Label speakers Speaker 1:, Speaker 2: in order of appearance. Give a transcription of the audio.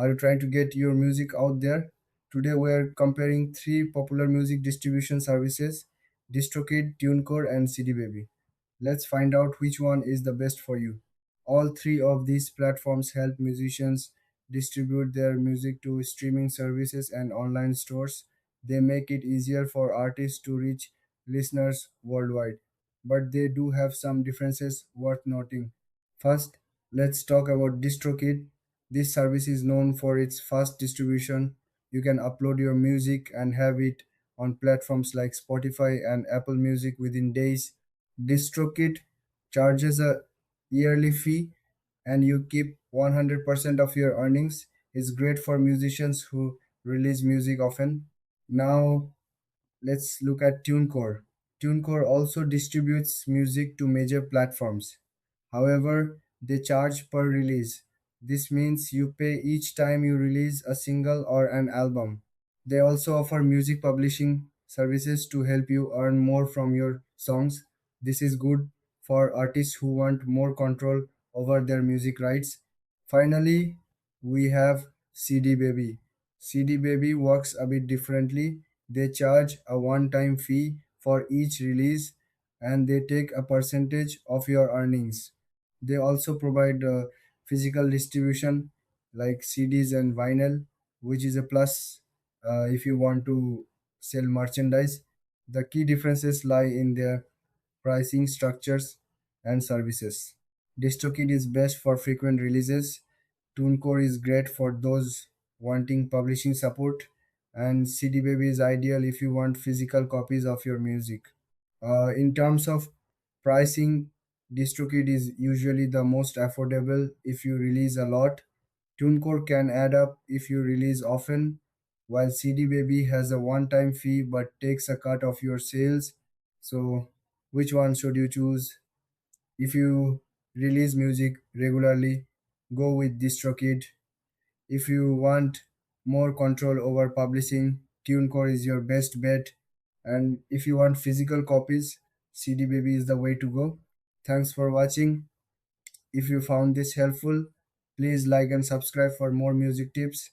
Speaker 1: Are you trying to get your music out there? Today we are comparing three popular music distribution services: DistroKid, TuneCore, and CD Baby. Let's find out which one is the best for you. All three of these platforms help musicians distribute their music to streaming services and online stores. They make it easier for artists to reach listeners worldwide, but they do have some differences worth noting. First, let's talk about DistroKid. This service is known for its fast distribution. You can upload your music and have it on platforms like Spotify and Apple Music within days. DistroKid charges a yearly fee and you keep 100% of your earnings. It's great for musicians who release music often. Now, let's look at TuneCore. TuneCore also distributes music to major platforms. However, they charge per release. This means you pay each time you release a single or an album. They also offer music publishing services to help you earn more from your songs. This is good for artists who want more control over their music rights. Finally, we have CD Baby. CD Baby works a bit differently. They charge a one time fee for each release and they take a percentage of your earnings. They also provide physical distribution like CDs and vinyl, which is a plus if you want to sell merchandise. The key differences lie in their pricing structures and services. DistroKid is best for frequent releases. TuneCore is great for those wanting publishing support, and CD Baby is ideal if you want physical copies of your music. In terms of pricing, DistroKid is usually the most affordable if you release a lot. TuneCore can add up if you release often, while CD Baby has a one-time fee but takes a cut of your sales. So, which one should you choose? If you release music regularly, go with DistroKid. If you want more control over publishing, TuneCore is your best bet. And if you want physical copies, CD Baby is the way to go. Thanks for watching. If you found this helpful, please like and subscribe for more music tips.